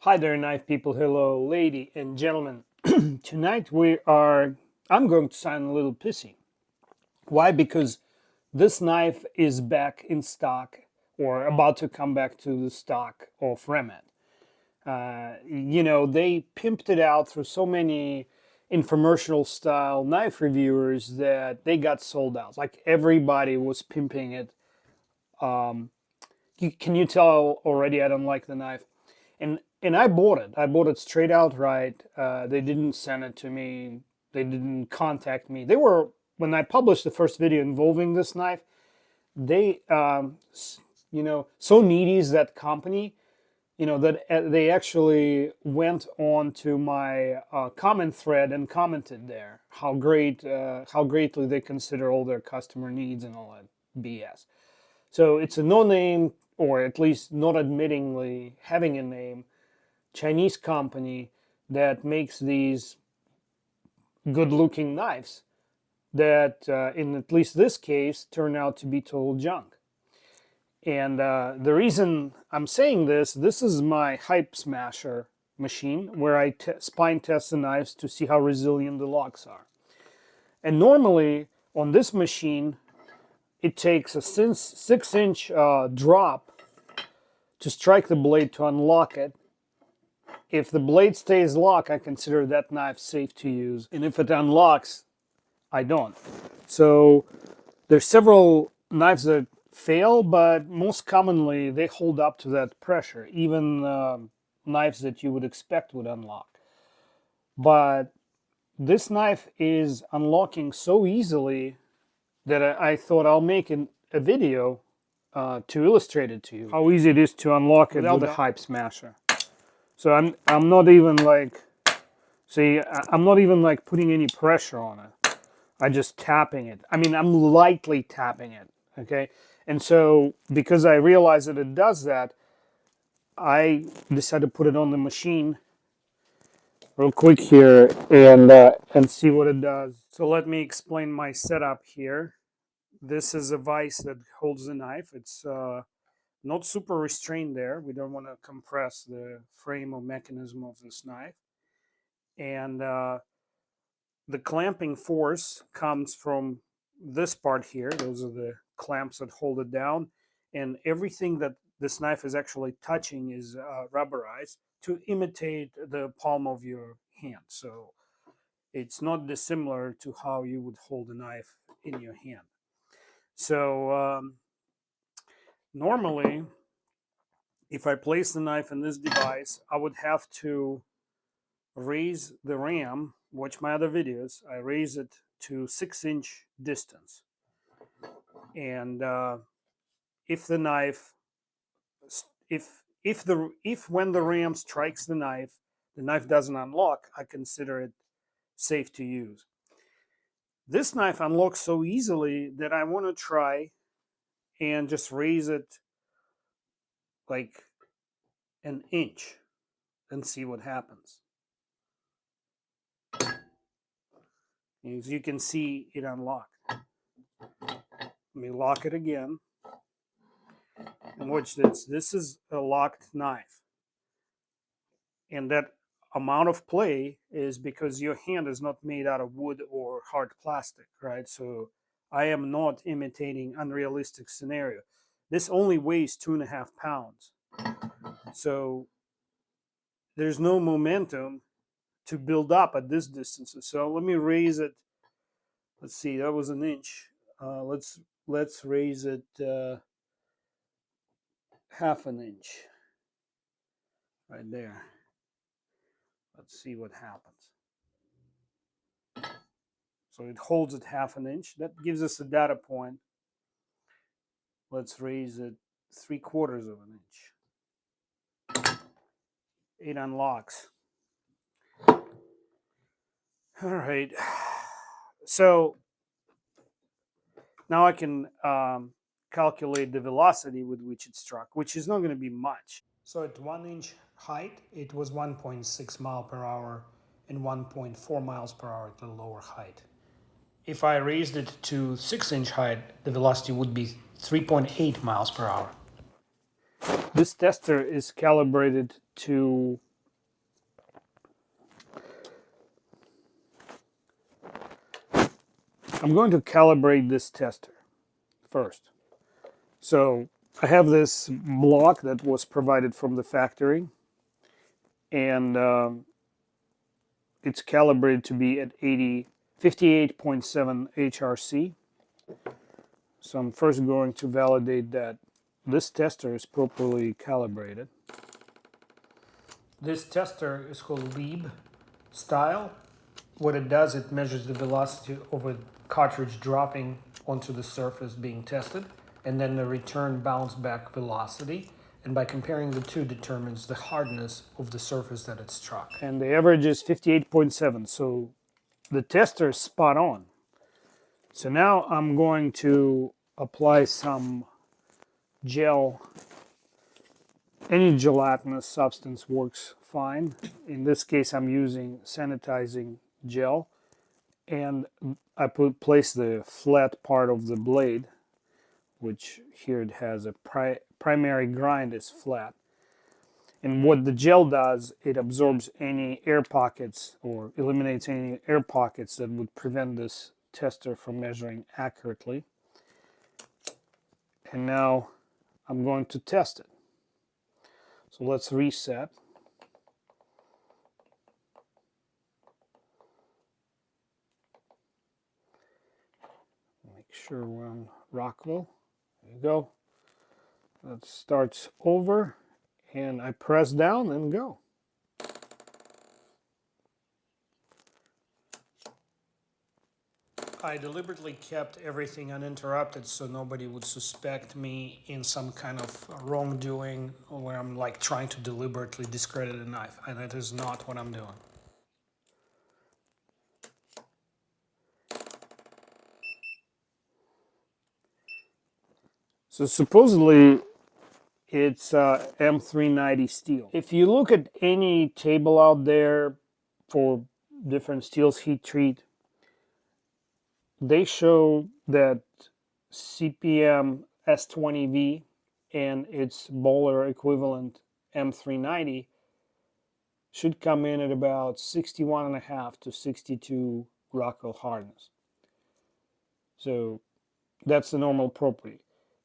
Hi there, knife people. Hello, lady and gentlemen. Tonight I'm going to sound a little pissy. Why? Because this knife is back in stock or about to come back to the stock of Remette. They pimped it out through so many infomercial style knife reviewers that they got sold out. Like everybody was pimping it. Um, can you tell already I don't like the knife? And I bought it. I bought it straight outright. They didn't send it to me. They didn't contact me. They were when I published the first video involving this knife. They, so needy is that company. That they actually went on to my comment thread and commented there how greatly they consider all their customer needs and all that BS. So it's a no-name, or at least not admittingly having a name, Chinese company that makes these good-looking knives that, in at least this case, turn out to be total junk. And the reason I'm saying this is my Hype Smasher machine, where I spine test the knives to see how resilient the locks are. And normally on this machine, it takes a 6-inch drop to strike the blade to unlock it. If the blade stays locked, I consider that knife safe to use. And if it unlocks, I don't. So there's several knives that fail, but most commonly they hold up to that pressure. Even knives that you would expect would unlock. But this knife is unlocking so easily that I thought I'll make a video to illustrate it to you. How easy it is to unlock it with a Hype Smasher. So I'm not even like, see, I'm not even like putting any pressure on it. I just tapping it. I mean, I'm lightly tapping it, okay? And so because I realized that it does that, I decided to put it on the machine real quick here and see what it does. So let me explain my setup here. This is a vise that holds the knife. It's not super restrained there. We don't want to compress the frame or mechanism of this knife. And the clamping force comes from this part here. Those are the clamps that hold it down. And everything that this knife is actually touching is rubberized to imitate the palm of your hand. So it's not dissimilar to how you would hold a knife in your hand. So normally, if I place the knife in this device, I would have to raise the ram. Watch my other videos. I raise it to 6-inch distance. And if the knife, if when the ram strikes the knife doesn't unlock, I consider it safe to use. This knife unlocks so easily that I want to try and just raise it like an inch and see what happens. As you can see, it unlocked. Let me lock it again. And watch this. This is a locked knife. And that amount of play is because your hand is not made out of wood or hard plastic, right? So I am not imitating unrealistic scenario. This only weighs 2.5 pounds. So there's no momentum to build up at this distance. So let me raise it. Let's see, that was an inch. Let's raise it 1/2 inch. Right there. Let's see what happens. So it holds at 1/2 inch. That gives us a data point. Let's raise it 3/4 inch. It unlocks. All right. So now I can calculate the velocity with which it struck, which is not going to be much. So at 1-inch height, it was 1.6 miles per hour and 1.4 miles per hour at the lower height. If I raised it to 6-inch height, the velocity would be 3.8 miles per hour. This tester is calibrated to I'm going to calibrate this tester first. So I have this block that was provided from the factory, and it's calibrated to be at 58.7 HRC. So I'm first going to validate that this tester is properly calibrated. This tester is called Lieb style. What it does, it measures the velocity of a cartridge dropping onto the surface being tested, and then the return bounce back velocity. And by comparing the two, determines the hardness of the surface that it struck. And the average is 58.7, so the tester is spot on. So now I'm going to apply some gel. Any gelatinous substance works fine. In this case, I'm using sanitizing gel, and I place the flat part of the blade, which here it has a primary grind is flat. And what the gel does, it absorbs any air pockets or eliminates any air pockets that would prevent this tester from measuring accurately. And now I'm going to test it. So let's reset. Make sure we're on Rockville. There you go. That starts over, and I press down and go. I deliberately kept everything uninterrupted so nobody would suspect me in some kind of wrongdoing where I'm like trying to deliberately discredit a knife, and that is not what I'm doing. So supposedly it's M390 steel. If you look at any table out there for different steels heat treat, they show that CPM S20V and its Bowler equivalent M390 should come in at about 61.5 to 62 Rockwell hardness. So that's the normal property.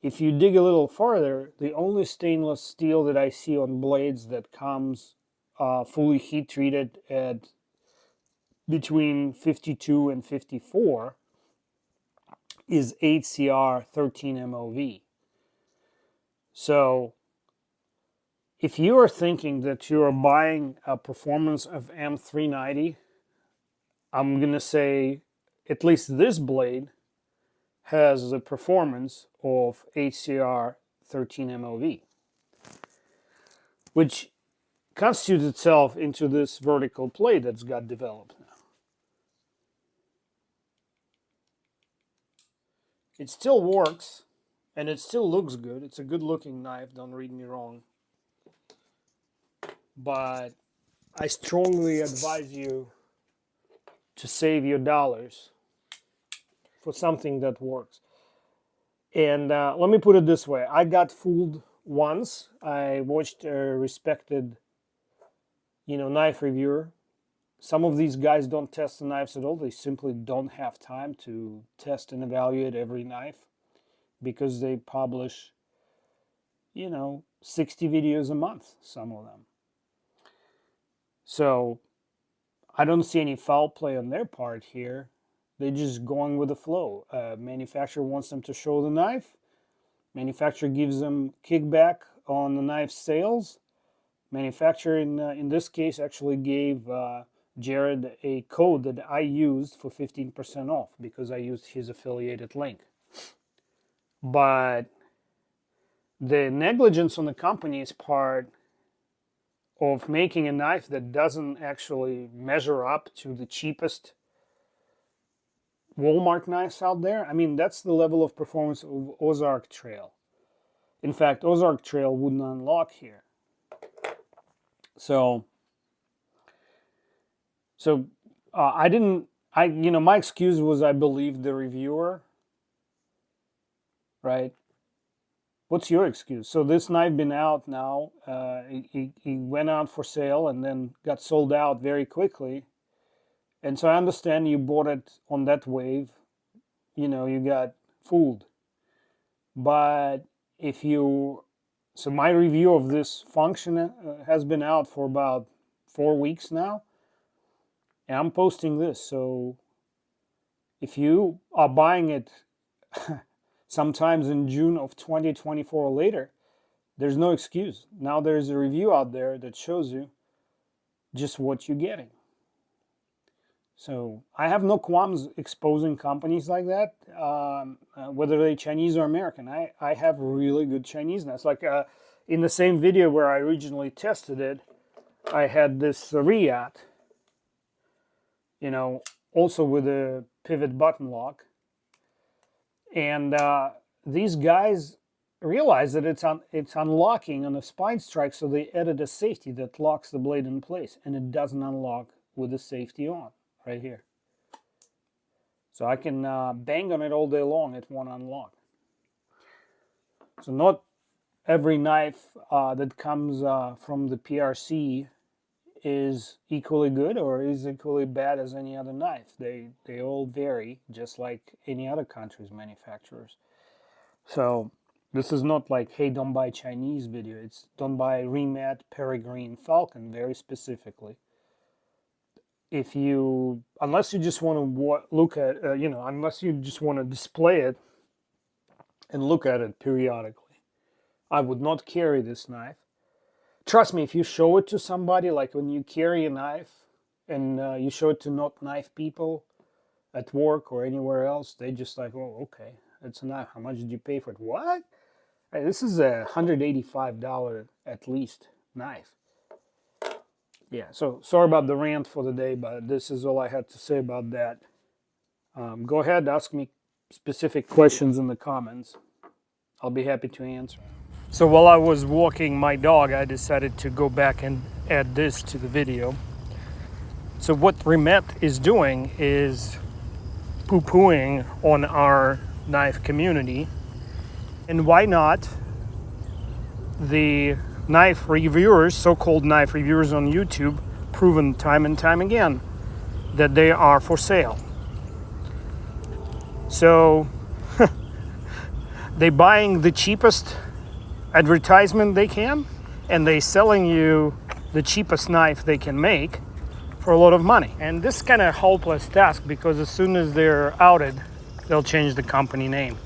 If you dig a little farther, the only stainless steel that I see on blades that comes fully heat treated at between 52 and 54 is 8CR 13 MOV. So if you are thinking that you are buying a performance of M390, I'm going to say at least this blade has the performance of 8CR 13 MOV, which constitutes itself into this vertical plate that's got developed now. It still works, and it still looks good. It's a good looking knife, don't read me wrong. But I strongly advise you to save your dollars for something that works. And let me put it this way. I got fooled once. I watched a respected, knife reviewer. Some of these guys don't test the knives at all. They simply don't have time to test and evaluate every knife because they publish, 60 videos a month, some of them. So I don't see any foul play on their part here. They're just going with the flow. Manufacturer wants them to show the knife. Manufacturer gives them kickback on the knife sales. Manufacturer, in this case, actually gave Jared a code that I used for 15% off because I used his affiliated link. But the negligence on the company's part of making a knife that doesn't actually measure up to the cheapest Walmart knives out there, I mean, that's the level of performance of Ozark Trail. In fact, Ozark Trail wouldn't unlock here. So my excuse was I believed the reviewer, right? What's your excuse? So this knife been out now. He went out for sale and then got sold out very quickly. And so I understand you bought it on that wave. you got fooled. But if you, so my review of this function has been out for about 4 weeks now, and I'm posting this. So if you are buying it sometimes in June of 2024 or later, there's no excuse. Now there's a review out there that shows you just what you're getting. So I have no qualms exposing companies like that, whether they're Chinese or American. I have really good Chinese knives. Like in the same video where I originally tested it, I had this Riyadh, also with a pivot button lock. And these guys realize that it's unlocking on a spine strike, so they added a safety that locks the blade in place, and it doesn't unlock with the safety on. Right here. So I can bang on it all day long, it won't unlock. So not every knife that comes from the PRC is equally good or is equally bad as any other knife. They all vary, just like any other country's manufacturers. So this is not like, hey, don't buy Chinese video. It's don't buy Remette Peregrine Falcon very specifically. Unless you just want to look at, unless you just want to display it and look at it periodically, I would not carry this knife. Trust me, if you show it to somebody, like when you carry a knife and you show it to not knife people at work or anywhere else, they just like, oh, okay, it's a knife. How much did you pay for it? What? Hey, this is a $185 at least knife. Yeah, so sorry about the rant for the day, but this is all I had to say about that. Go ahead, ask me specific questions in the comments. I'll be happy to answer. So while I was walking my dog, I decided to go back and add this to the video. So what Remette is doing is poo-pooing on our knife community. And why not? The knife reviewers, so-called knife reviewers on YouTube, proven time and time again that they are for sale. So they buying the cheapest advertisement they can, and they selling you the cheapest knife they can make for a lot of money. And this is kind of a hopeless task, because as soon as they're outed, they'll change the company name.